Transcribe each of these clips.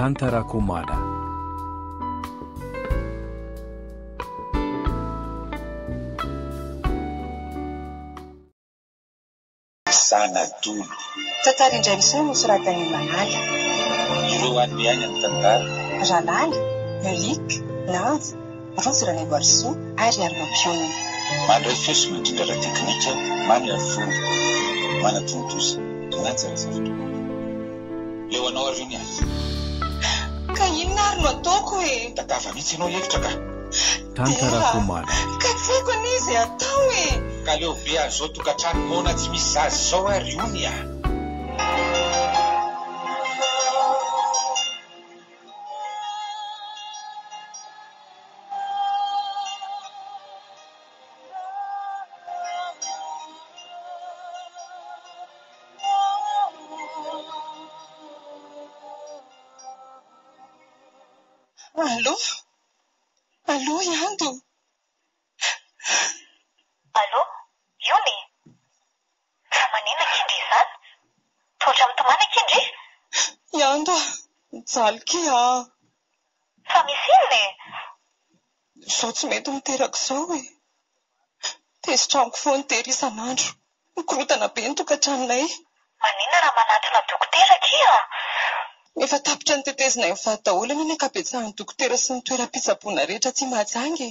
Tantarako mada. Sanadolo. Tantara indray miseho nosoratan'i Manala. Ireo any any amin'ny tantara. Ranala, Melika, Lanja, Rojo Ranimboarisoa ary Armampiona. Mandray feso mandrindra teknika, mamy arifony, manatontosa, nantsara zavatra. Leo anao ary iny azy. Ka inona ary no ataoko e? Tadava mihitsy ianao hevitra ka. Tantarako mada. Ka tiako an'izy atao e. Ka leo be azao tokantrano mona tsy misy zazy zao ary ony a. Allô? Allô, Yando? Allô? Iony? Fa manina kindry izany? Totra mitomana kindry? Yando, mijaly ah. Fa misy inona e? Zao tsy mety miteraka izao e. Tezitra amiko foana tery isan'andro. Mikorotana be ny tokantranonay. Manina raha manatona dokotera kia? Efa tapitra ny tetezinay mivady daholo ny ankabetsahan'ny dokotera sy ny toeram-pitsaboana rehetra tsy mahajangy.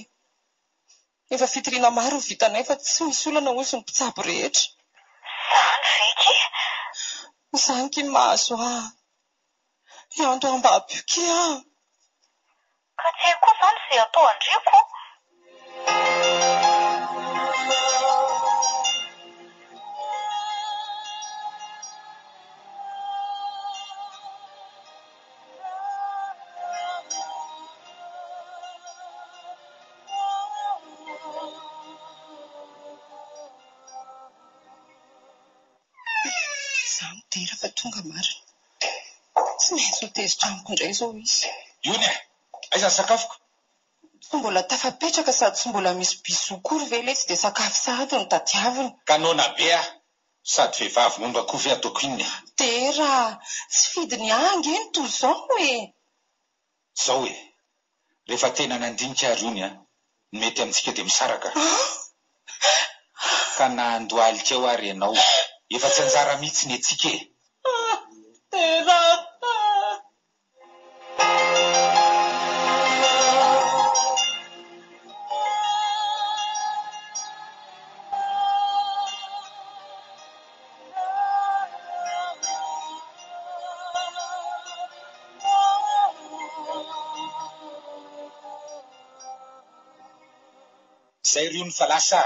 Efa fitoriana maro ho vitanay fa tsy misy olana hozy ny mpitsabo rehetra. Zany veky? Izany ky mahazo ah. Yando ambabio kia. Ka tsy haiko koa izany izay atao andriako. Zaho mitera fa tonga marina. Tsy maintsy ho tezitra amiko indray izao izy. Iony a, aiza sakafoko? Tsy mbola tafapetraka sady tsy mbola misy bisokory ve ilay tsy dia sakafo sahady no tadiavina. Kanona be a, sady vehivavy momba kovy ataoko inny. Tera, tsy fidiny angy eny toy izao e. Zao e, rehefa tena nandinika ary ony a, mety amintsika dia misaraka. Ka nandohalika eo ary ianao, efa tsy anjara mihitsy ny etsika e. Tera. Zay rio ny falasa.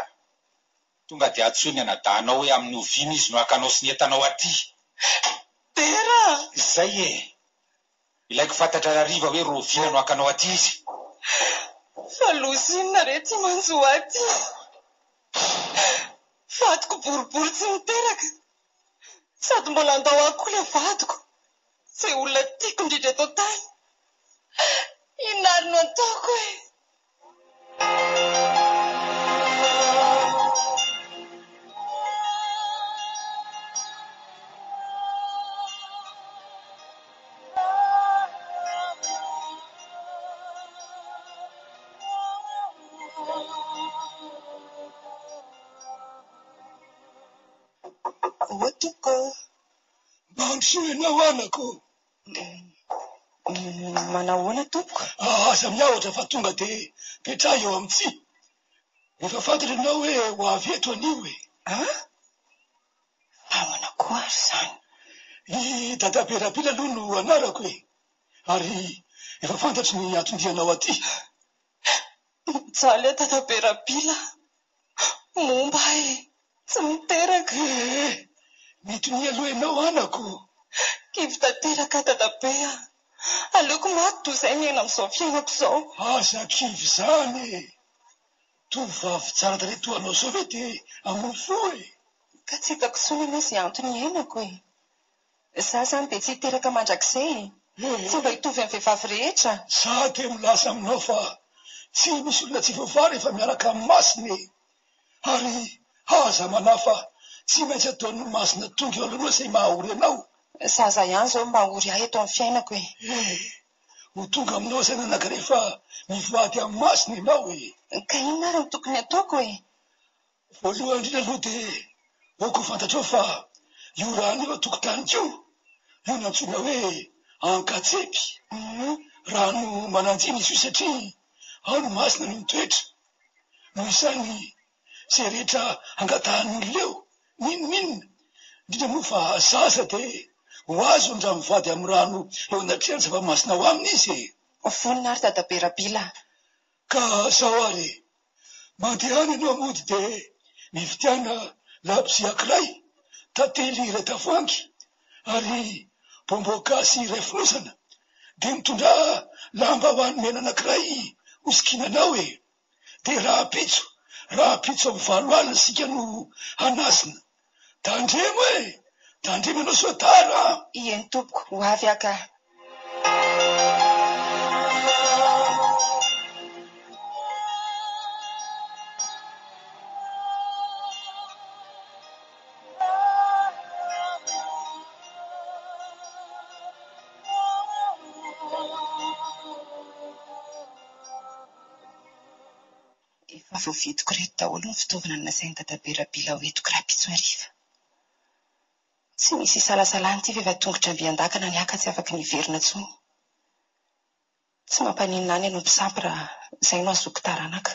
Tonga dia atsoiny anadanao hoe amin'ny oviana izy no akanao sy ny entanao aty. Tera. Zay e. Ilaiko fantatra rariva hoe roviana no akanao aty izy. Fa lozinina re tsy manjo aty. Vadiko boribory tsy miteraka. Sady mbola andao ako ilay vadiko. Izay olona tiako indrindra eto tany. Inona ary no ataoko e? Ohatiko. Mandroenao anako. Manahoana tompoko? Aza miahotra fa tonga dia petraha eo amintsy. Efa fantatra ianao hoe ho avy eto anio e. Ahoana koa ary izany? I Dada Berabila aloha no anarako e. Ary efa fantatry ny atondianao aty. Mijaly Dada Berabila. Momba e. Tsy miteraka. Mitonia aloha ianao anako. Kivy tanteraka Dada Bea. Aleoko maty toy izay miaina amin'izao fiainako izao. Aza kivy izany e. Tovovavy tsara tarehy toa anao izao ve dia amofo e. Ka tsy hitako sonana izy antony iainako e. Izaho izany dia tsy hiteraka mandrakizay e. Tsy mba hitovy amin'ny vehivavy rehetra. Izaho dia milasa aminao fa tsy misy olona tsy voavary rehefa miaraka amin'ny masina e. Ary aza manafa tsy maintsy ataon'ny masina tonga eo aloha izay mahaory anao. Zaza ihany zao mba ory ahy eto amin'ny fiainako e. Ho tonga aminao zany anaka rehefa mivady amin'ny masina ianao e. Ka inona ary no tokony ataoko e? Voalohany indrindra aloha dia oko fantatrao fa io rano io tokotaniko io nantsoina hoe ankatsepy. Rano mananjiny izy io satria ao no masina no mitoetra. Noho izany izay rehetra angatahan'ny leo ninonninona indrindra moa fa zaza dia ho azo ndra mivady amin'ny rano eo anatrehany zava-masina ho aminy izy. Vonina ary dadabe Rabila. Ka zao ary mandeha any ianao mody dia mividiana labozia ankiray, tantely iray tavoangy ary bonbon gasy iray fonosana dia mitondra lamba ho an'ny mena anankiray hosikinanao e. Dia raha pitso amin'ny 7 alina sika no hanasina. Tandremo e, tandremo ianao soatara. Eny tompoko, ho avy aka. Efa voavidiko reto daholo ny fitaovana nasain'i dadabe Rabila hoentiko rapitso hariva. Tsy misy isalasalany ity vehivavy tongotra ambian-dakana ny aka tsy afaka niverina intsony. Tsy mampaninona any ianao mpisampy raha izay no azoko taranaka.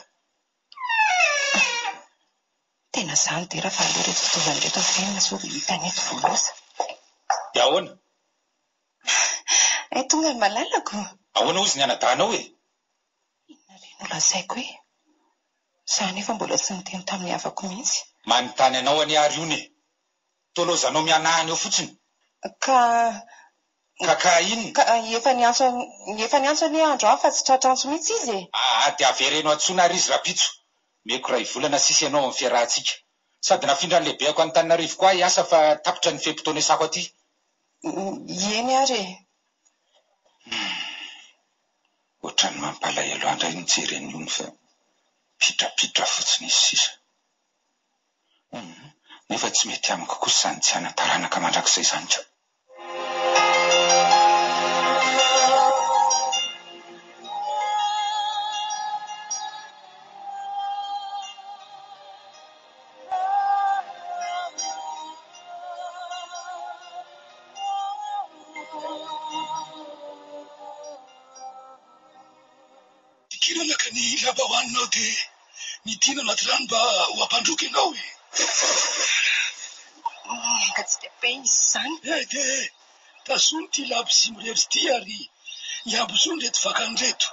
Tena izany dia raha fa aleo reto fitaovana reto amin'ny so hitany eto voalosa. Ahoana? Tonga ny malalako. Ahoana ozy ny anadanao e? Inona re no lazaiko e? Izany efa mbola tsy niteny tamin'ny havako mihitsy. Manontany anao any ary io ne. Tolozanao mianahany eo fotsiny. Ka inona? Ka efa niantso any andro hafa tsy tratranso mihitsy izy e. Dia avereno antsoina ary izy rapitso. Meko ray volana sisy ianao amin'ny fiarahantsika. Sady nafindra ny lehibeako Antananarivo koa hiasa fa tapitra ny fehim-potoana isako aty. Eny ary e. Ohatran'ny mampalahelo andra ny jereny io fa pitrapitra fotsiny izy sisa. Nefa tsy mety amiko kosa izany tsy hanataranaka mandrakizay izany ka. Kilalaka ny lamba hoaninao dia nitiana anaty rano mba ho ampandroky ianao e. Angatsika be izy izany. Dia tasony ty labozia mirevy ty ary iambozony reto vakany reto.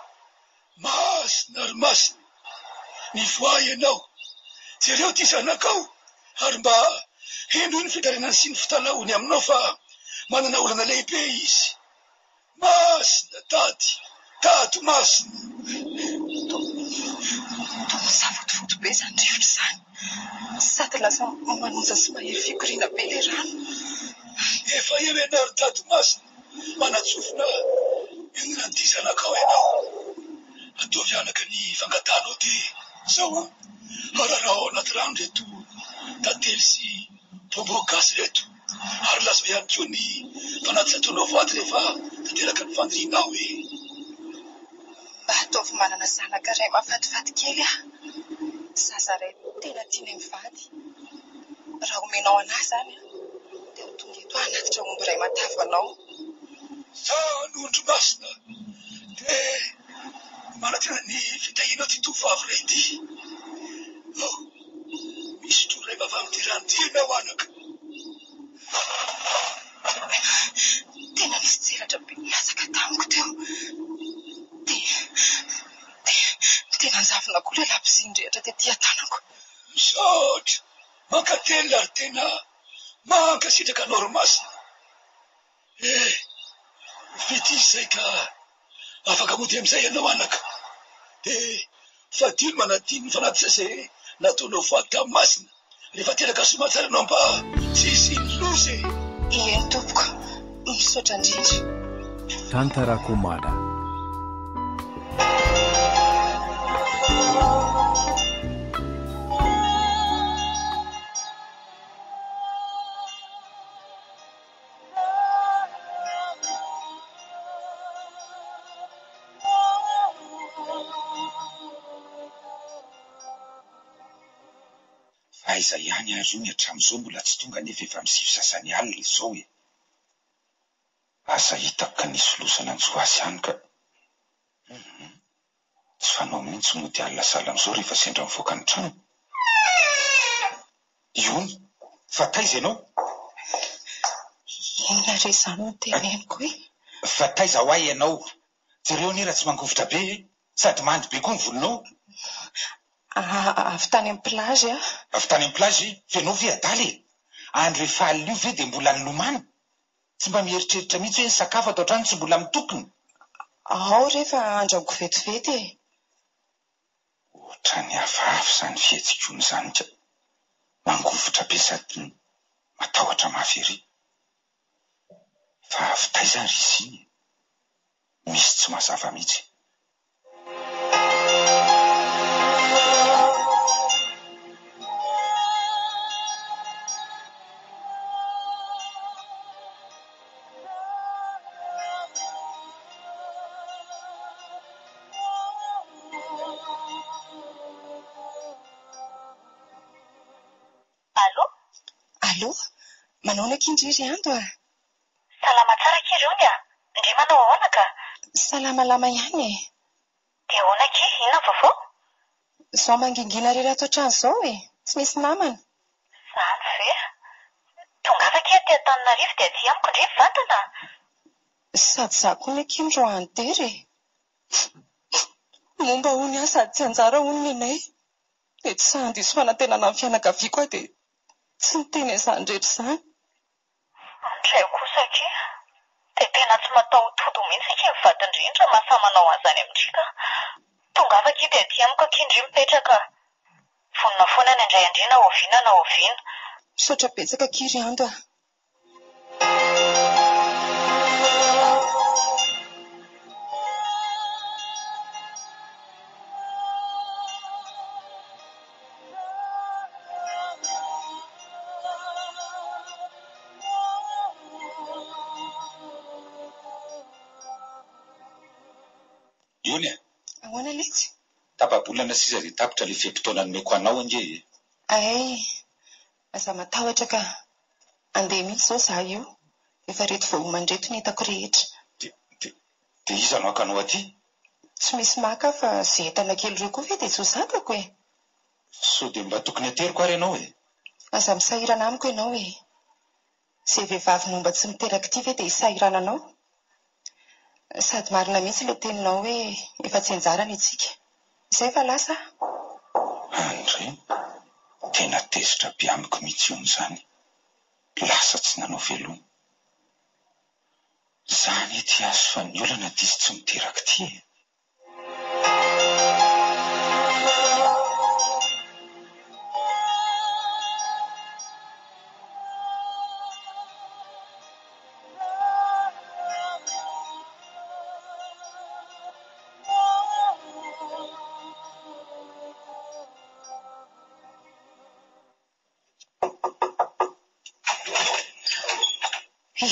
Masina ary masina. Ny voay ianao. Jereo ty zanakao ary mba heno ny fidarenany sy ny fitalaony aminao fa manana olana lehibe izy. Masina tato masina. Savotofoto be izany rivotra izany. Sady lasa manonja sy mahery fikoriana be ilay rano. Efa eo ianao tato masina. Manatsofina inona ny ty zanakao ianao. Ataovy anaka ny fangatanao dia zao ararao ao anaty rano reto tantely sy bonbon gasy reto. Ary lazo ihany koa ny fanaty ataonao voaty rehefa tanteraka ny fandrianao e. Mba ataovy manana zanaka iray mahafatifaty kely aho. Zaza iray tena tiana mivady. Raha omenao anahy izany dia ho tonga eto hanatitra omby iray matavy anao. Zanondro masina dia manatena ny fitahianao ty tovavy iray ity. Misy tro iray mava amin'ity rano ty ianao anaka. Tena nisy tselatra be miasaka tamiko teo. Tena nzavona koa ilay labozia rehetra tetỳ an-tanako. Misaotra mankatelina ary tena mankasitraka noromasina. Vity izay ka afaka mody amin'izay ianao anaka. Dia fadilo manadino ny fanaty izay nataonao voaty tamin'ny masina. Rehefa teraka somatsara anao mba tsisy ny lozy. Eny tompoko, misaotra indrindra. Tantarakomana. fataiza ihany ary io ny hatramin'izao mbola tsy tonga nefa efa misivy sasany alina izao e. Asa hitako ka nisy losana anjoasy ihany ka. Tsy fanao mihitsy mody alina sala amin'izao rehefa sendra mivoaka ny trano. Iony, fataiza ianao? Inona re izany no teneniko hoe? Fataiza ho ahy ianao? Jereo nira tsy mangovotra be sady mandy be koa ny volonao. Avy tany amin'ny plazy a? Avy tany amin'ny plazy? Fenao ve adaly? Andro efa alina io ve dia mbola nilomano? Tsy mba mieritreritra mihitsy hoe ny sakafo ato an-trano tsy mbola mitokony? Ao rehefa andraoko vetivety e. Ohatrany hafahafa izany fihetsikoany izany ka. Mangovotra be sady matahotra mafy ery. Fa avy taiza ry izy iny? Misy tsy mazava mihitsy. Allo? Manao na Kindry Ando a? Salama tsara Kiry ony a? Ndry manao ahoana ka? Salamalama ihany e. Dia ahoana Ki, inona vaovao? Zao mangingina rery ato an-trano izao e. Tsy misy namana. Zany ve? Tongava Ki aty Antananarivo dia aty amiko ndry mivantana. Sady za koa ny Kindro andery. Momba hony aho sady tsy anjara hony ny anay. Dia tsy sahandiso fanantenana amin'ny fianakaviako aho dia tsy niteny izany rehetra izany. Andray kosa Ki. Dia tena tsy mataho-todo mihitsy Ki mivadin-drindra mahasamanao an'izany amintsika. Tongava Ki dia aty amiko Kindry mipetraka. Vonona foana ny andray andriana oviana na oviana. Misaotra betsaka Kiry Ando a. Iony a? Ahoana letsy? Tapa-bolana sisa dia tapitra ilay fetim-taona nomeko anao ange. Ay, aza matahotra ka andeha mihitsy izao za io. Efa reto vao homandreto ny hitako rehetra. Dia iza no akanao aty? Tsy misy maka fa izay entana kely roa koa ve dia tsy ho zakako e. Sao dia mba tokony ateriko ary ianao e? Aza misahirana amiko ianao e. Izay vehivavy momba tsy miteraka ity ve dia hisahirana anao? Sady marina mihitsy ilay teninao hoe efa tsy anjarana itsika. Izay fa lasa? Andry, tena tezitra be amiko mihitsy io izany. Lasa tsy nanao veloma. Zany ety azo fa ny olana dia izy tsy miteraka ity e.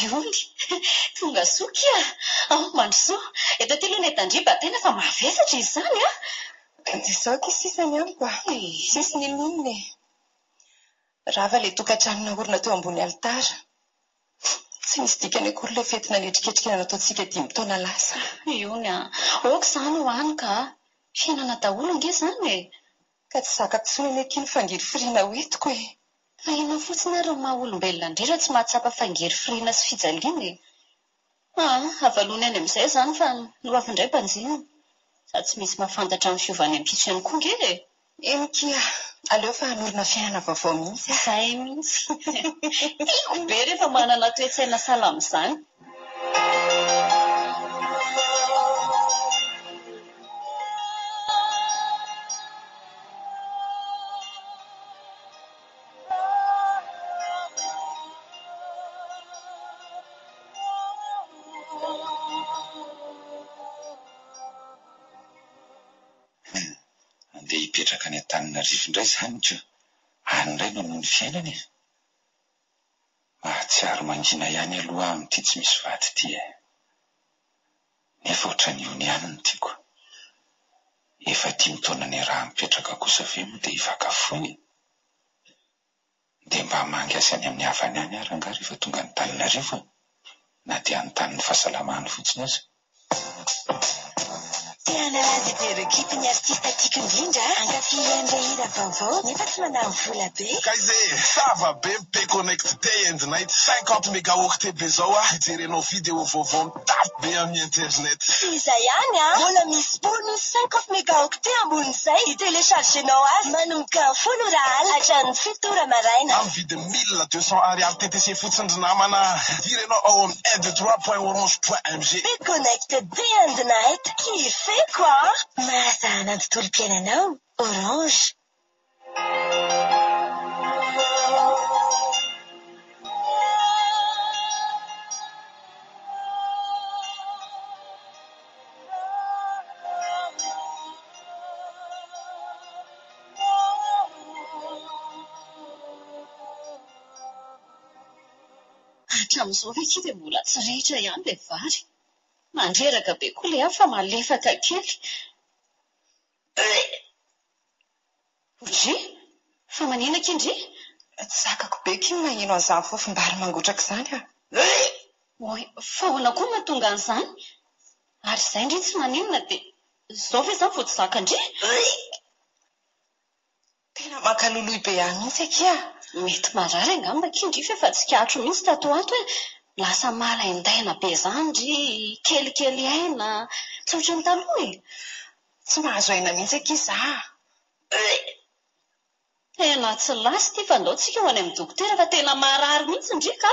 Iony, tonga soky a. Mandrosoa. Eto ty aloha ny Tandriba tena fa mavesatra izy izany a. Dia izao kisisany amiko a. Sisy ny lonony. Rava ilay tokantranona orona teo ambony alitara. Tsy misy dikany akory ilay fetina netriketrika nataontsika 5 taona lasa. Iony a. Oka izany ho any ka. Fiainana daholo ange izany e. Ka tsy zakako tsony ny aky ny fangiry firiana hoentiko e. Inona fotsiny ary maha olombelona indrindra tsy mahatsapa fangery firiana sy fijaliana e. Avalony any amin'izay izany fa noavindray mpanjina. Sady tsy misy mahafantatra amin'ny fiovany am-pitso ihany koa nge e. Eny kia, aleo fa hanorina fiainana vaovao mihitsy. Izay mihitsy. Tiako be rehefa manana toe-tsaina salama izany. Andeha hipetraka any Antananarivo indray izany ka. Any indray no noho ny fiainana e. Mahatsiaro mangina ihany aloha amin'ity tsy misy vady ity e. Nefa ohatrany iony ihany no tiako. Efa 5 taona ny raha mipetraka kosa ve moa dia hivaka foana e. dia mba mangasany amin'ny havany any ary angary rehefa tonga ny Antananarivo na dia anontany ny fahasalamany fotsiny aza. Tianalaza dia kipe ny artista tiako indrindra ankafy André hira vaovao nefa tsy manao vola be. Kaize, ça va be P Connect Day and Night 50 mégaoctet zao hijerenao vidéo vaovao mitafy be amin'ny internet. Iza ihany mbola misy bonus 50 mégaoctet ambonin'izay itelechargenao azy manomboka 10 raha hatrany 7 ora maraina. Amin'ny vidiny 1200 ariary TTC fotsiny ry namana. Idirenao ao amin'ny 123.orange.mg. P Connect Day and Night kife quoi. Mahasana ny tontolo piainanao Orange. Hatramin'izao ve dia mbola tsy ritra ihany ilay vary. Mandreraka be koa ilay aho fa malefaka kely. Ndry? Fa manina Kindry? Tsy zakako be ky mahino an'izany fofom-bary mangotraka izany a. Oy, fa ahoana koa mahatonga an'izany? Ary izay ndry tsy maninona dia izao ve izany vao tsy zaka ndry? Tena mankaloloy be ihany mihitsy akia. Mety marary angamba Kindry fa efa tsy katro mihitsy tato ato e. Lasa malaindaina be izany ndry, kelikely aina, tsy ohatran'ny taloha e. Tsy mahazo aina mihitsy akia za. Tena tsy lasy ity fa andao tsika ho any amin'ny dokotera fa tena marary mihitsy ndry ka.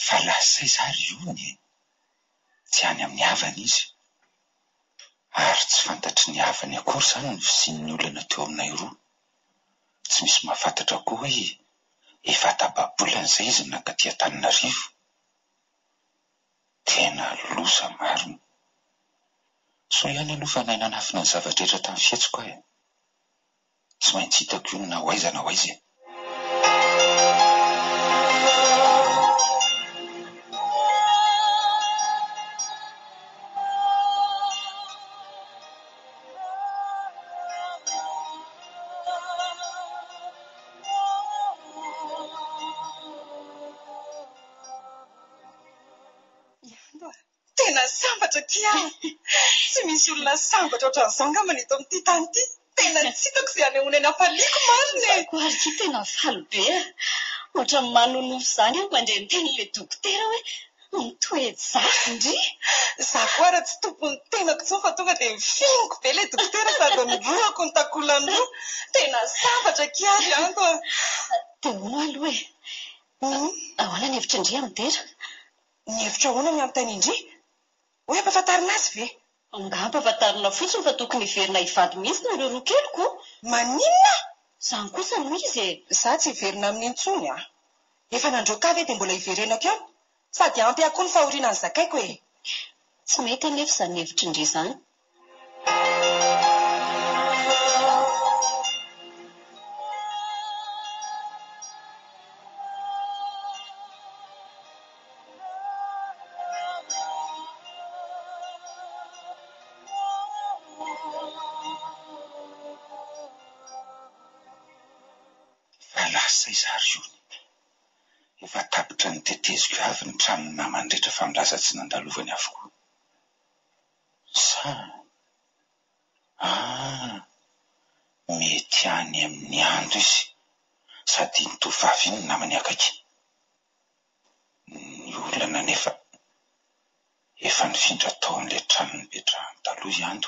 Fa lasa izary io ny tsy any amin'ny havany izy. Ary tsy fantatry ny havany akory izany ny fisian'ny olana teo aminay roa. Tsy misy mahafantatra koa hoe efa tapabolana izay izy nankaty Antananarivo. Tena loza marina. So ihany aloha fa nahay nanafina ny zavatra rehetra tamin'ny fietsiko aho. Tsy maintsy hitako io na hoaiza na hoaiza. Tena sambatra kia. Tsy misy olona sambatra ohatran'izao angamba eto amin'ity tany ity. Tena tsy hitako izay anehoana any am-paliako marina e. Ary ity tena faly be. Ohatran'ny manonofo izany aho mandray ny tenin'ilay dokotera hoe mitoejafy ndry. Za koa raha tsy tompony tenako izao fa tonga dia mifiniko be ilay dokotera sady mirohako ny takolany roa. Tena sambatra kia ary anto. Dia hono aloha e. Ahoana ny hevitra indry amin'ny tera? Ny hevitra ahoana ny anontany indry? Hoe ampahafantarina azy ve? Angamba ampahafantarina fotsiny fa tokony hiverina hivady mihitsy na ireo roa keliko. Maninona? Izany kosa no izy e. Za tsy hiverina amin'ny intsony a. Efa nandroaka ve dia mbola hiverenako ihany? Sady ampy ako ny fahoriana ny zakaiko e. Tsy mety anefa izany hevitra indry izany. Lasa izary io. Efa tapitra ny teteziko avy ny tranony namany rehetra fa milaza tsy nandalovany avokoa. Sa mety any amin'ny andro izy sady ny tovavy iny ny namany akaiky. Ny olana nefa efa nifindra tao amin'ilay tranony betrahany taloha ihany.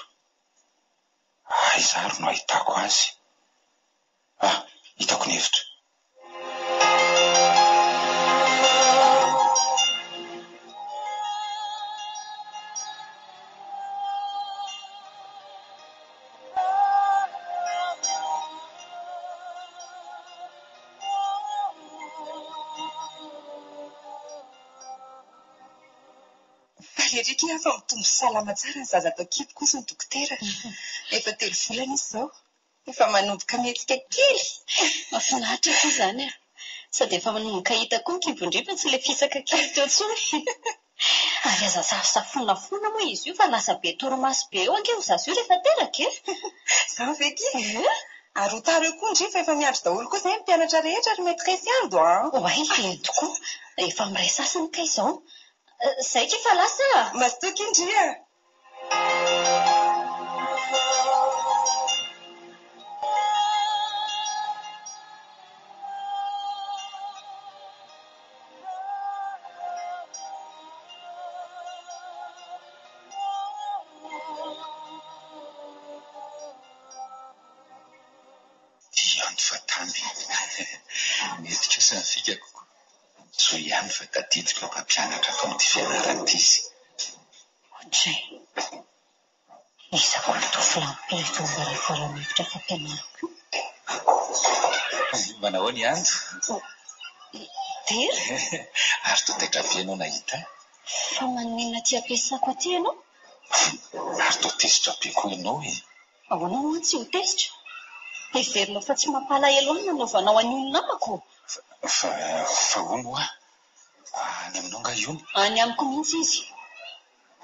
Izary no ahitako azy. Hitako ny hevitra. Rerika afa mitombo salama tsara ny zaza atao kipo kosa ny dokotera. Efa 3 volana izy izao. Efa manomboka mihetsika kely. Mahafinaritra koa izany a. Sady efa manomboka hita koa ny kibondripa tsy ilay fisaka kely teo intsony. Ary aza safonafona moa izy io fa lasa be torimaso be eo anke ho zazo io rehefa teraka e. Izany ve ki? Ary ho tara eo koa ndry fa efa miandry daholo koa izay mpianatra rehetra ary maîtresse ando a. Oay, tokoa. Efa miray sasany ka izao. Izay ka efa lasa. Mazotoka indry a. Mety kosa ny fikako. So ihany fa tadidiko mpampianatra atao amin'ity fianarana izy. Ohatray. Iza koa tovolampiraiky varavarana fampianarako. Manao ny andro? Tera? Ary totaitra be ianao nahita? Fa maninona ty ampiasako aty ianao? Ary totezitra be koa ianao e. Ahoana moa tsy ho tezitra? Heverinao fa tsy mampalahelo any nanaovanao an'io namako. Fa hono hoa? Any aminao nga io? Any amiko mihitsy izy.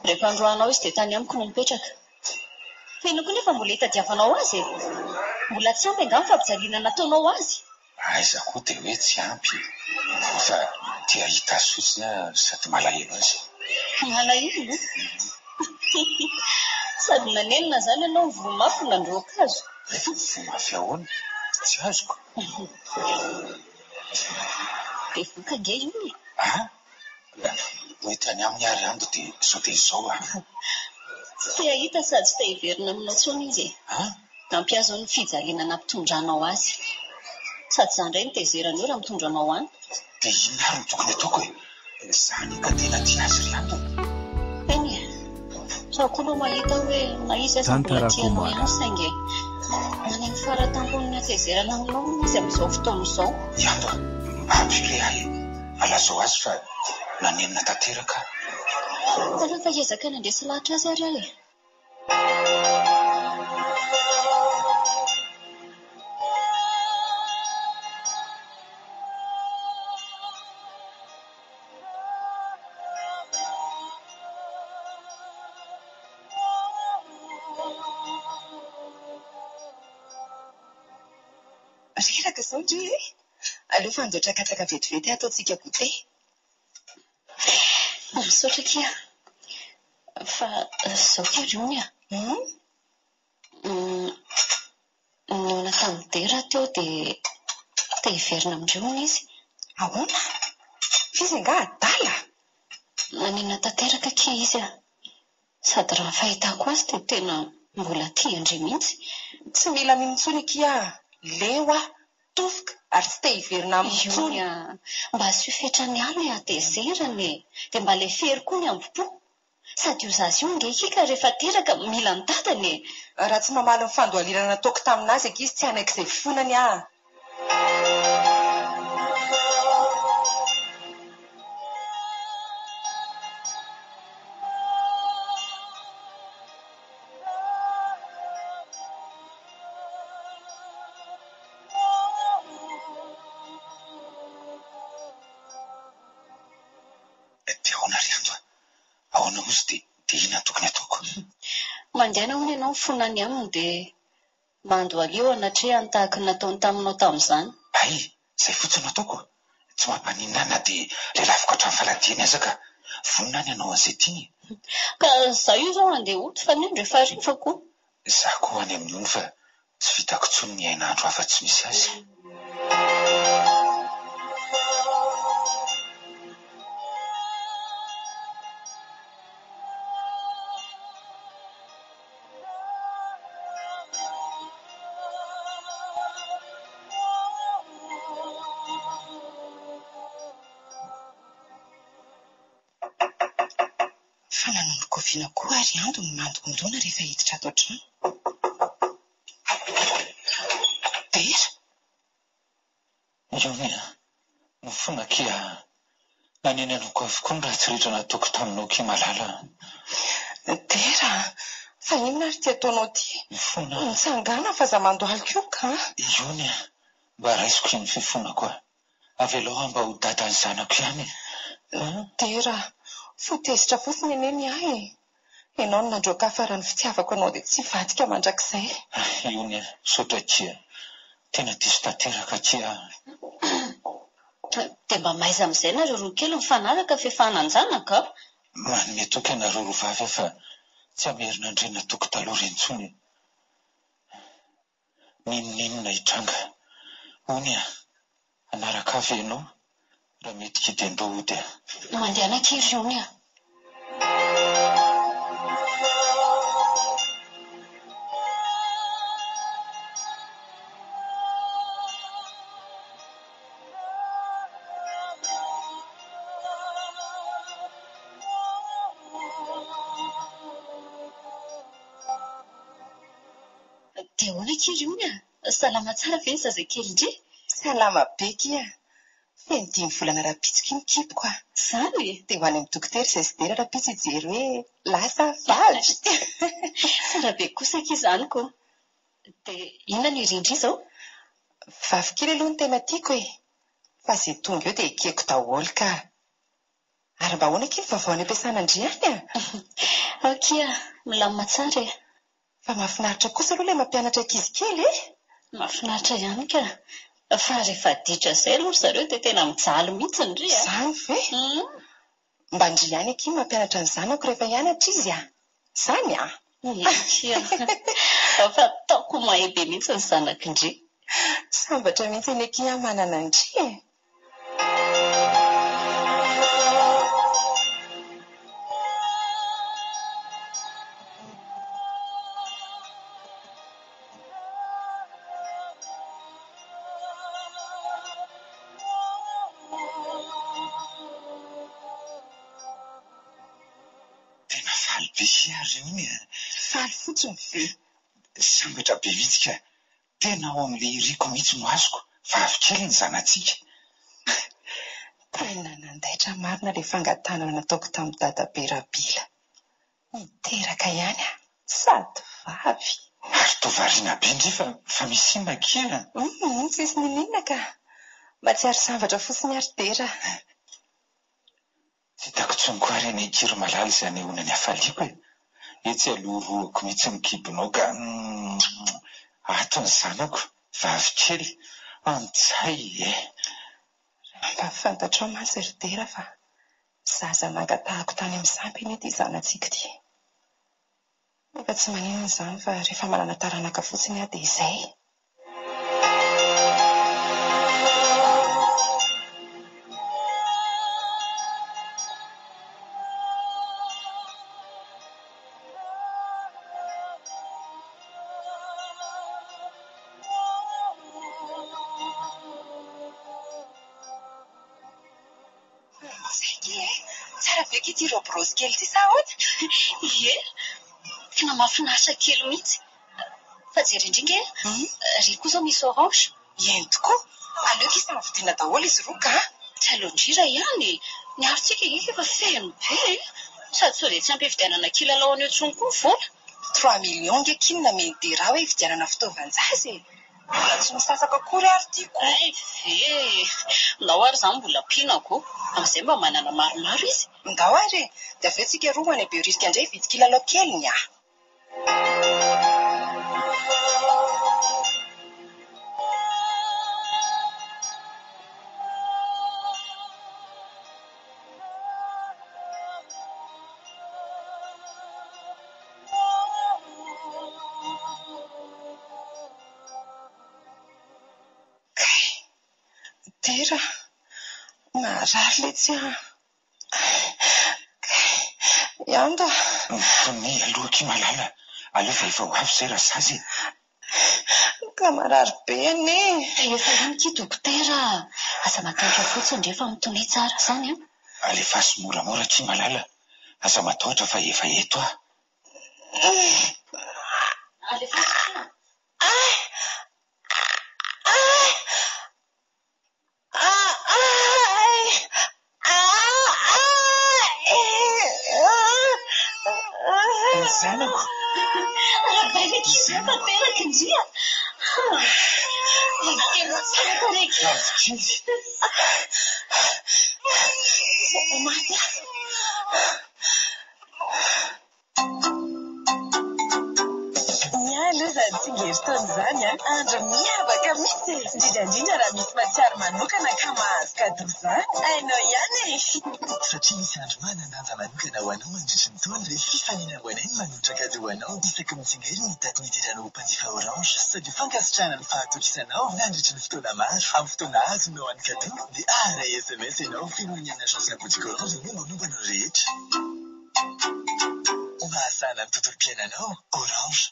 Rehefa androanao izy dia tany amiko no mipetraka. Feno koa nefa mbola hitadiavanao azy e. Mbola tsy ampy angamba fampijaliana nataonao azy. Aiza koa dia hoe tsy ampy. Fa tia hita azy fotsiny sady malahelo azy. Malahelo? Sady nanenina izany ianao vomafy nandroakazo. Vomafy ahoana? Tsy azoko. Dia voka nge io e. Hoe tany amin'ny ary ando dia sao dia izao a. Tsy te hahita sady tsy te hiverina aminao tsony izy e. Nampiazo ny fijaliana nampitondranao azy. Sady izany indray no tezerana eo raha mitondranao any. Dia inona ary no tokony ataoko e? Izany ka tena tia azy ry ando. Eny e. Sao koa anao mahita hoe na izy aza mbola tianao ihany saingy naneny faratampon'ny hatezerana aminao izy amin'izao fotoana izao. Iando ampy ilay ahy alazao azy fa nanenina tanteraka. Taloha fa hiezaka nandresy lahatra azy ary ahy e. Reraka izao ndry e. Aleo fa andoatra kataka vetivety ataontsika goûter. Misaotra kia. Fa izao kia riony a. Nona tamin'ny dera teo dia te hiverina amindreo izy. Ahoana? Fizy nga adala? Nanena tanteraka kia izy a. Sady raha fahitako azy dia tena mbola tia indray mihitsy. Tsy mila mintsony kia. Leo a, tofoka ary tsy te hiverina amin'intsony. Mba asio fetrany ala e atezerany e. Dia mba ilay fery koa ny ambopo. Sady io zazy io nge hika rehefa teraka mila ny dadany e. Raha tsy mamaly ny fandohalilana nataoko taminazy izy tsy anak'izay fonany a. Mandiana hono ianao fonany aminy dia mandohalio anatreha tahaka nataony taminao tamin'izany. Ay, izay fotsiny nataoko. Tsy mampaninona na dia lehilahy vokatra amin'ny faladiany aza ka vonina any ianao an'izay tiany. Ka izaho io izao andeha oto fa nendro efa riva koa. Izaho koa any amin'iny fa tsy vitako intsony ny ainandro hafa tsy misy azy. Fa nanomboka oviana koa ary ando ny mandokondona rehefa hiditra ato an-trano. Dera? Io ny fona kia naneny anoko avokoa ny raha tsy rehetra nataoko taminao Ki Malala. Tera, fa inona ary ty ataonao ty? Mifona. Nitsangana fa za mandoaly koa ka. Iony mba raisiko ny fifonako a. Avelao mba ho dadan'ny zanako ihany. Tera, fotezitra fotsiny eneny ahy. Ianao no nandroaka farany fitiavako anao dia tsy vadika mandrakizay. Iony sotra kia. Tena diso tanteraka kia. Dia mba maiza amin'izay nareo roa kely mifanaraka fifanan-janaka. Manome toka ianareo roa vavy fa tsy amerina andrena toko taloha ireny intsony. Ninonina hitranga. Ony anaraka avy ianao raha mety kidy andao ody. Mandehana kely ony a. Dia hoana kely ony a. Salama tsara ve ny zazakely indray? Salama be kia. Feno 5 volana rapitsika iny kipoko a. Zany? Dia ho any amin'ny dokotera izay sy dera rapitsy ijery hoe lasa vavy. Tsara be kosa kia izany ko. Dia inona ny rindra izao? Vavy kely aloha ny tena tiako e. Fa izay tonga eo dia ekeko daholo ka. Ary mba hoana kely vaovao any am-piasana andriany a? Kia, milamina tsara e. Fa mahafinaritra kosa aloha ilay mampianatra ankizy kely e. Mahafinaritra ihany ka. Fa rehefa ditra izay aloha zareo dia tena mijaly mihitsy ndry a. Izany ve? Mba ndry ihany aky mampianatra ny zanako rehefa hianatra izy a. Izany a. Kia. Fa ataoko mahay be mihitsy ny zanako indry. Sambatra mihitsy ny aky manana ndry e. Faly fotsiny ve? Sambatra be vitsika. Tena ao amin'ilay riko mihitsy no azoko. Vavy kely ny zanatsika. Tena nandaitra marina ilay fangatanana nataoko tamin'ny dada Berabila. Niteraka ihany a. Sady vavy. Ary tovariana be ndry fa misy inona kia. Tsisy ninina ka. Matsiary sambatra fotsiny ary dera. Tsy hitako tsony koa reny Kiry Malala izay anehoana ny hafaliako e. Etsy alohoroako mihitsy ny kibonao ka ato ny zanako. Vavy kely. Antsay e. Mba fantatrao mantsy ry dera fa zaza nangatahako tany amin'ny sampy ity zanatsika ity. Nefa tsy maninona izany fa rehefa manana taranaka fotsiny aho dia izay. Tsara be ity roborosy kely ity sa hoata? Ie, tena mahafinaritra kely mihitsy. Fa jery indrindra ry kosa misy orange. Eny tokoa. Aleo kisa mividiana daholo izy roa ka. Tsy alohan-drira ihany. Ny arontsika efa feno be. Sady sao dia tsy ampividianana kilalao anio intsony koa ny vola. 3 millions nge kinona medera hoe hividianana fitaovan-jaza e. Mbola tsy misasaka akory ary tiako. Ve, ndao ary izany mbola pinako. Amin'izay mba manana maromaro izy. Ndao ary e. Dia aveo tsika roa any Beorika indray hividy kilalao kely ny ahy. Dera, marary le tsy Yanda. Ny aloha Ki Malala. Aleo fa efa ho avy izay raha zazy. Ka marary be ane. Efa ihany ki dokotera. Aza matahotra fotsiny rehefa mitonay tsara izany a. Alefa sy moramora Ki Malala. Aza matahotra fa efa eto ah. Alefa sy Indria. Tena tsara tareky. Maty aza. Aloha zany tsy ngerin-taona izany andro miavaka mihitsy indrindra raha misy matsiaro manokana ka mahazo kado izany hainao ihany e satria misy andro manandanja manokana ho anao mandritra ny taona rehefa fifanina ho anay manotra kado ho anao isaky mitsingery ny daty nidiranao mpanjifa orange sadia fankasitrahana ny fahatotranao nandritra ny fotoana maro amin'ny fotoana azonao any kado dia aray SMS ianao filoany ana chance boutique orange mombamombana ny rehetra mahasana ny tontolo-piainanao orange.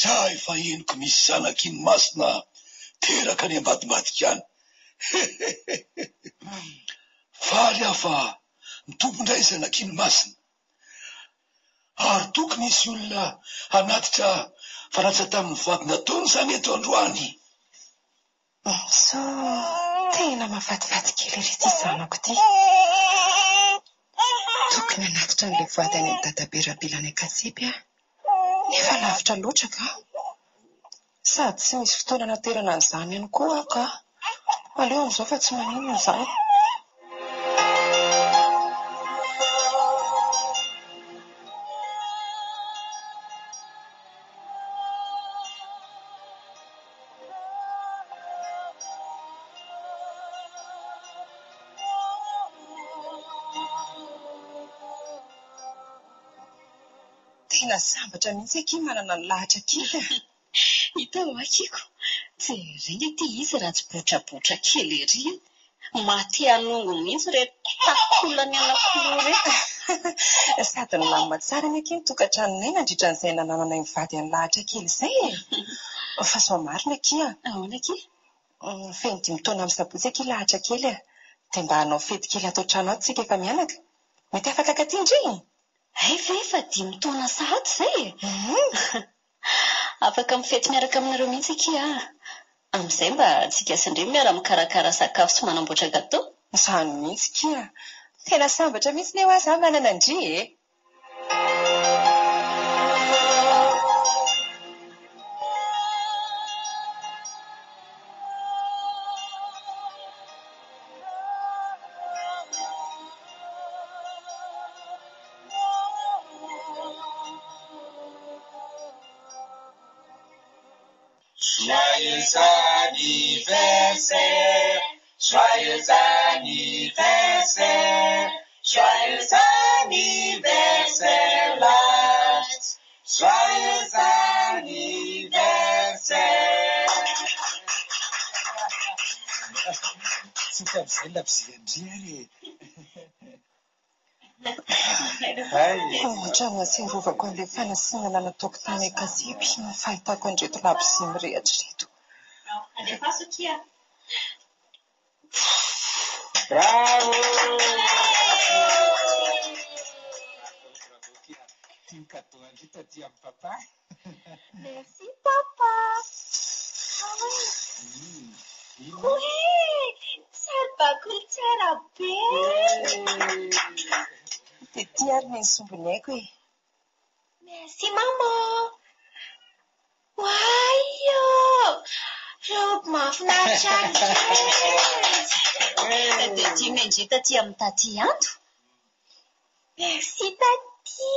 Za efa henoko misy zanak'iny masina teraka any ambadibadika any. Faly aho fa mitombondray zanak'iny masina. Ary tokony nisy olona hanatitra fanatsa tamin'ny vady nataony zany eto androany. So tena mafatifaty kely ry ty zanako ty. Tokony hanatitra an'ilay vady any amin'ny dadabe Rabilany Akatsipy aho. Nefa lavitra loatra ka. Sady tsy misy fotoana naterana an'izany ihany koa ka. Aleo amin'izao fa tsy maninona izany. Tena sambatra mihitsy aky manana ny lahatra kely. Hitao akiko. Jerena ity izy raha tsy botrabotra kely ery. Maty anongo mihitsy reto takolany anankiroa reto. Sady milamina tsara ny aky ny tokantranonay nandritra an'izay nanananay mivady any lahatra kely izay e. Fa sao marina aky a. Ahoana aky? Feno 5 taona amin'ny sabotsy aky lahatra kely a. Dia mba hanao fety kely atao trano ato tsika efa mianaka. Mety afaka ka ty-ndry? Efa 5 taona sahady izay e. Afaka mifety miaraka aminareo mihitsy aky a. Amin'izay mba tsika sindry miara mikarakara sakafo sy manamboatra gâteau. Izany mihitsy kia. Tena sambatra mihitsy ny ho aza manana ndry e. Joyeux anniversaire, joyeux anniversaire, joyeux anniversaire, Lax, joyeux anniversaire. Tsy tam'izay labozia Ohatra ahatsiarovako an'ilay fanasinana nataoko tany Akatsipy ny fahitako an'ireto labozia mirehatra reto. Bravo! Tia cadeau andrita ty amin'ny papa. Merci, papa. Oui, saribakolo tsara be. Dia ty ary ny sombony aiko e. Merci, maman. Waio! Robe mahafinaritra Dia tia mendrita ty amin'ny taty anto. Merci, tati.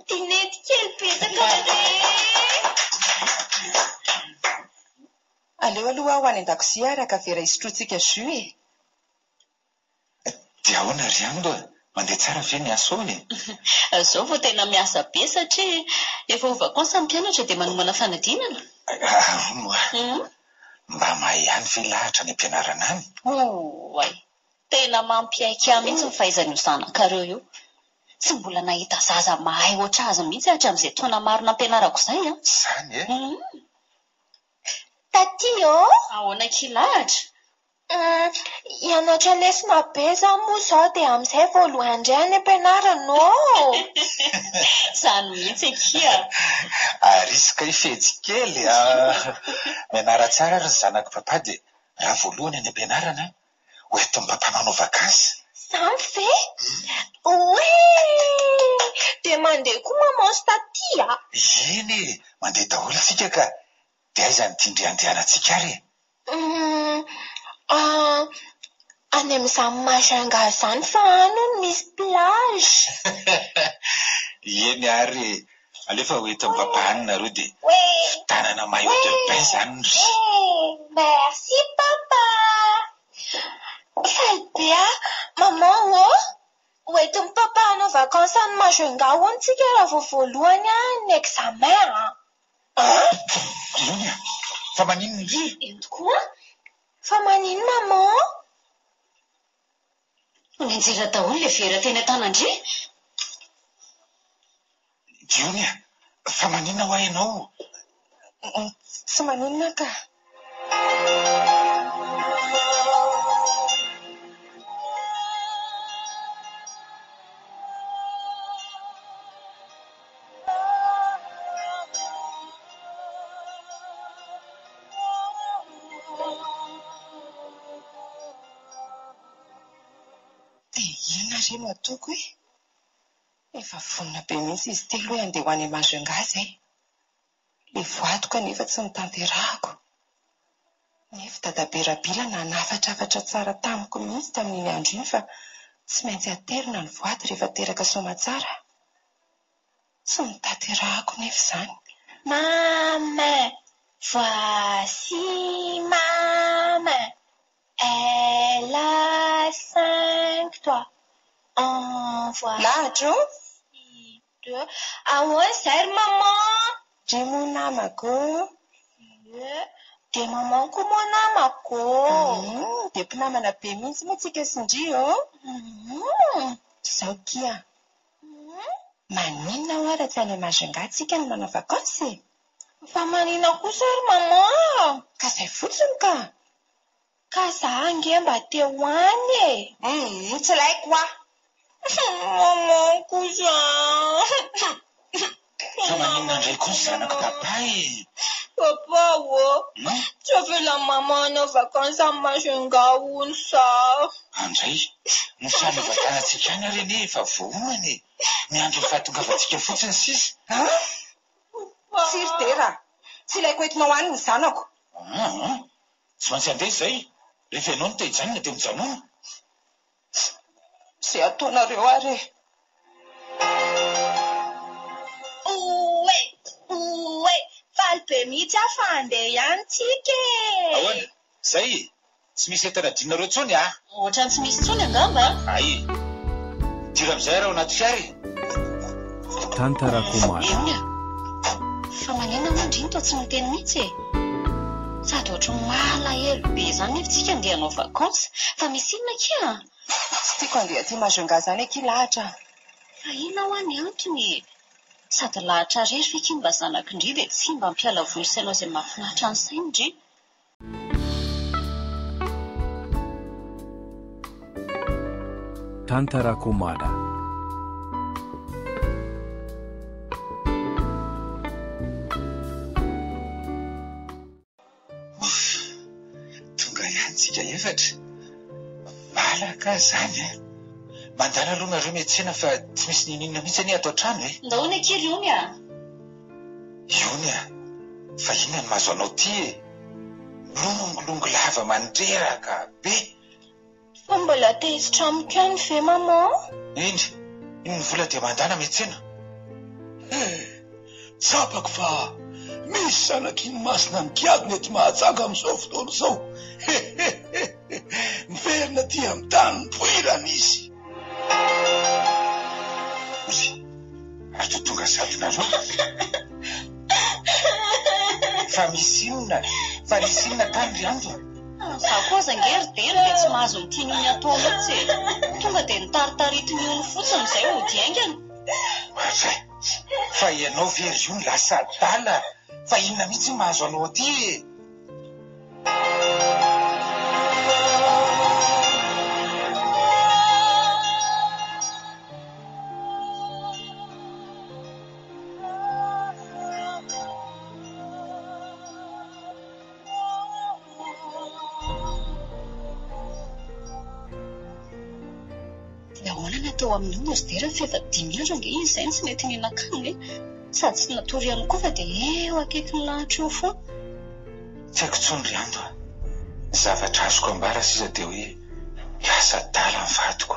Dinety kely betsaka re. Aleo aloha ho any an-dakozia araka vera isotrotsika jus e. Dia ahoana ry any loha? Mandeha tsara ve ny asa ao e? Izao vao tena miasa be satria efa ho vakansa ny mpianatra dia manomana fanadinana. Aronoa. Mba mahay ihany ve lahatra ny ampianarana any? Oay, tena mampiaiky ahy mihitsy ny fahaizan'io zanakareo io. Tsy mbola nahita zaza mahay oatra azy mihitsy hatramin'izay taona maro nampianarako izay a. Izany e? Tati o? Ahoana kilahatra? Hianatra lesona be zaho moa izao dia amin'izay voalohany indray any am-pianarana. Izany mihitsy kia. Arisika ifejy kely. Mianara tsara ry zanako papa dia raha voalohany any am-pianarana ho entin'ny papa manao vakansy. Izany ve? Oe! Dia mandeha koa maman sy taty a? Iny, mandeha daholo isika ka dia aiza ny tiandry andehanantsika ary? Any amin'izany Majunga izany fa ano no misy plage. Eny ary alefa ho entin'ny papa any nareo dia tanana maillot de bain izany ry. Merci papa. Fadia, maman ho entin'ny papa hanao vakansy any Majunga hoantsika raha vao voalohany ny examen. Ionia, fa maninona ry? Ento koa? Fa maninona maman? Ninjera daholo le vera teny an-tanandry. Ionia, fa maninona ho hainao? Tsy maninona ka. Ry matoko e, efa vonona be mihitsy izy telo hoe andeha ho any Majunga izay. Le voatoko anefa tsy nitanterahako. Nefa dadabe Rabila nanafatrafatra tsara tamiko mihitsy tamin'iny andro iny fa tsy maintsy aterina ny voaty rehefa teraka soamantsara. Tsy nitanterahako nefa izany. Maman, voici maman. Elle a 5 doigts. Envoie. Lahatra io? 2. Ahoana izay maman? Ry moa namako. Dia maman koa moa namako. Dia mpinamana be mihitsy moa tsika sindrio. Izao kia. Maninona ho ara tsy any Majunga tsika ny manao vakansy? Fa maninona kosa ry maman? Ka izay fotsiny ka. Ka zaho ange mba te ho any e. Tsy laiko a. Maman kosa. Fa maninona indray koa ny zanako papa e? Papa tsy avela maman hanao vakansy amin'ny Majunga hono sa? Andray, ny fanaovan-tanantsika any ary anie efa vohomany. Miandro ny fahatongavantsika fotsiny sisa. Tsiry dera, tsy ilaiko entinao any ny zanako. Tsy maintsy andeha izay. Rehefa ianao no te-hijanona dia mijanona. Izay ataonareo ary. Faly be mihitsy aho fa andeha ihany tsika e. Ahoana, izay tsy misy entana dinareo intsony a? Ohatrany tsy misy intsony angamba. Ay, dira amin'izay raha ao anaty fiara e. Tantarako maro. Ionia, fa maninona moa indriny toa tsy miteny mihitsy e. Sady ohatran'ny malahelo be izany nefa tsika andeha hanao vakansy. Fa misy inona kia? Tsy tiako andeha aty Majunga izany aky lahatra. Fa inona ho any antony? Sady lahatra rery fika iny mba zanak'indry dia tsy mba mpiala voly sainao izay mahafinaritra ny sainy indry. Tantarako mara. Tonga ihantsika efatra. Malaka izany e. Mandala aloha nareo miantsena fa tsy misy ninina mihitsy anie atao trano e. Ndahoana kely Ionia? Ionia, fa inona ny mahazo anao ty e? Longolongo lava mandreraka be. Fa mbola tehizitra amiko ihany ve maman? Indry, iny vola dia mandana miantsena. Tsapako fa misy zanak'iny masina mikiadina eto Mahajanga amin'izao fotoana izao. Miverina ty amin'ny tany mipoirana izy. Ato tonga zato nareo. Fa misy inona tany ry andro? Fa koa zangery dera dia tsy mahazo mitiany iny atao mihitsy e. Tonga dia nitaritarity ny ono fotsiny izay ho diaingana. Mazay, fa ianao very io ny lasa adala. Fa inona mihitsy mahazo anao aty e? dia ahoana natao amin'io ry Dera fa efa 5 andro ange izy izay tsy mety nihinan-kanina sady tsy natory ihany koa fa dia eo akaiky ny lahatra eo foana. Tsy haiko intsony ry Ando a. Zavatra azoko ambara sisa dia hoe hiasa dala ny vadiko.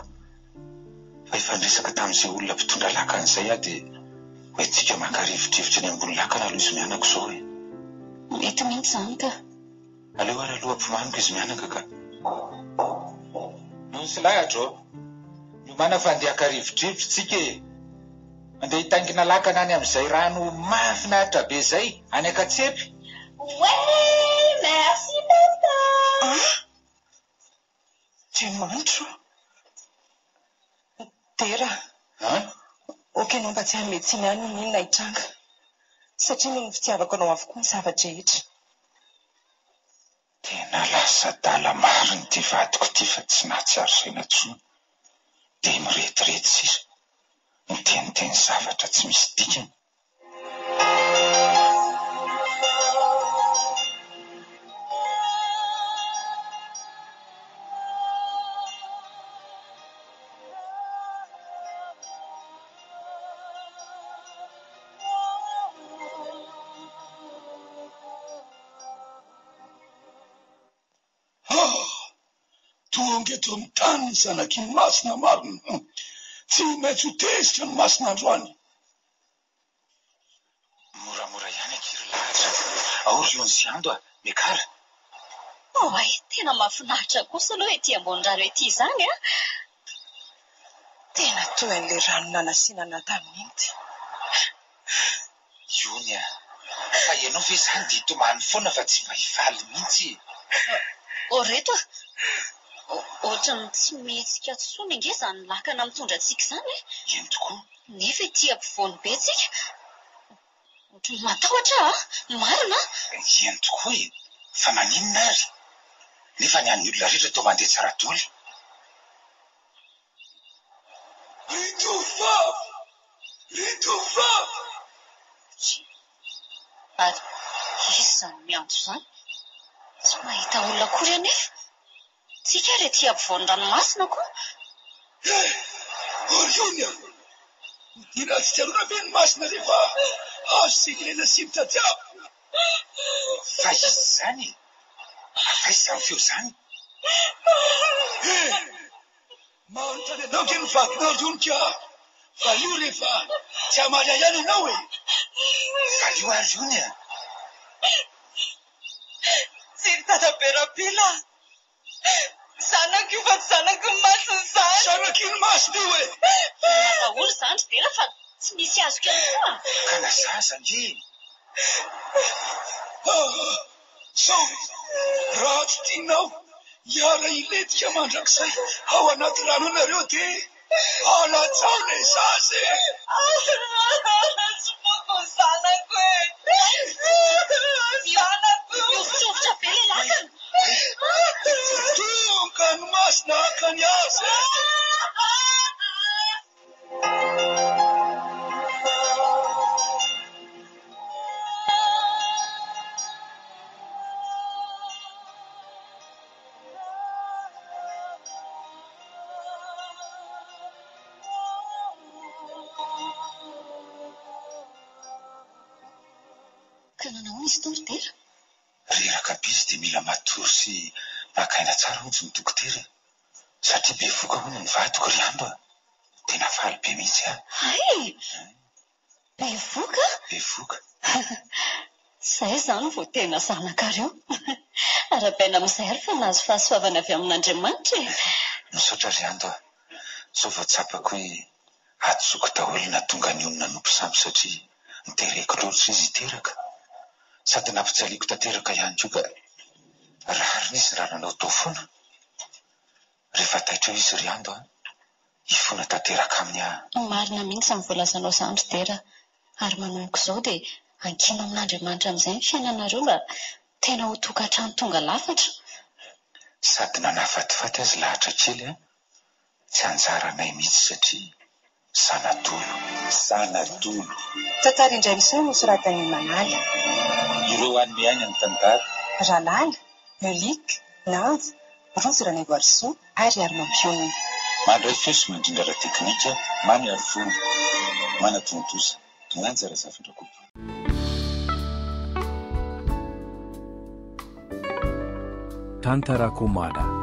Fa efa niresaka tamin'izay olona mpitondra lakana izay aho dia hoentsika maka-rivodrivotra ny ambony lakana aloha izy mianako izao hoe. Mety mihitsy izany ka. Aleo ary aloha ampimaniko izy mianaka ka. Noho sy lahatra ao. Miomana fa andeha haka-rivodrivotra tsika e. Andeha hitangina lakana any amin'izay rano mahafinaritra be izay any Akatsepy. Ouais, merci papa. Diamantro. Dera. Okenao mba tsy any metsina any inona hitranga. Satria noho ny fitiavako anao avokoa ny zavatra rehetra. Tena lasa dala mariny ty vadiko ty fa tsy nahatsiaro saina intsony. Dia miretirety sisa. Miteniteny zavatra tsy misy dikany. Tongeto amin'ny tany ny zanaky ny masina marina. Tsy maintsy ho tezitra ny masina androany. Moramora ihany akiry lahatra. Aory io ny sy Ando a, mekara. Ay, tena mahafinaritra kosa aloha ety amboniraro ety izany a. Tena toy an'ilay rano nanasiana tamin'ity. Iony a. Fa ianao ve izany dia tomany foana fa tsy mba hifaly mihitsy. Reto a. Ohatrany tsy mihetsika tsony inge izany lakana mitondra antsika izany e. Eny tokoa. Nefa ety ampovoany be tsika. Ohatrany matahotra marina. Eny tokoa e. Fa maninona ary? Nefa ny an'ny olona rehetra toa mandeha tsara doly. Ritovavy! Ary izany miantso izany. Tsy mahita olona akory anefa. Tsika ary ety ampovoany ranomasina koa. Oriony a! Dira tsy tiarona be ny masina rehefa azo segrena sy mitatiavo. Fa izy izany e. Afa izany feo izany. Manontany anao ke ny vadinao riony ka. Fa io rehefa tsy amaly ihany ianao e. Fa io ary iony a. Tsy ry tata Berapila. Zanako io fa tsy zanako ny masina izany. Zanaky ny masina io e. Daholo izany ry Dera fa tsy misy azo kely koa. Ka nazaza nge. Sao, raha tsy tianao hiara hiletika mandrakizay ao anaty rano anareo dia alatsaona izazy e. Tsy moko zanako e. Zanako. Miofotofitra be le lakana. Tonga ny masina hakany azy e. Ka nanao izy tao ry Dera? Reraka bizy dia mila matory sy makaina tsara ontsy ny dokotera. Satria be voka hono ny vadiko ry Ando a. Tena faly be mihitsy a. Ay! Be voka? Be voka. Izay izany vao tena zanakareo. Arabaina amin'izay ary fa nahazo fahasoavana avy amin'Andriamanitra e. Misaotra ry Ando a. Sao vao tsapako hoe atsoko daholo na tonga ny onona nompo samy satria nitereko loatra izy hiteraka. Sady nampijaliako tanteraka ihany koa ka rariny izy raha nanao tao foana. Rehefa taitra izy ry Ando a, hifona tanteraka amin'ny Marina mihitsy amin'ny voalazanao izany ry Dera. Ary manomboka izao dia ankino amin'Andriamanitra amin'izay ny fiainanareo mba tena ho tokantrano tonga lafatra. Sady nanafatifaty azy lahatra kely a. Tsy anjaranay mihitsy satria sanadolo. Tantara indray misy nosoratan'ny Manaly. Ireo anome any amin'ny tantara. Ralala, Melika, Nanja, Rozy Ranaivoarisoa ary Armampiona. mandray feso mandrindrara teknika mamy arifony mana tontosa nanjara zavatra koa Tantara Kumada.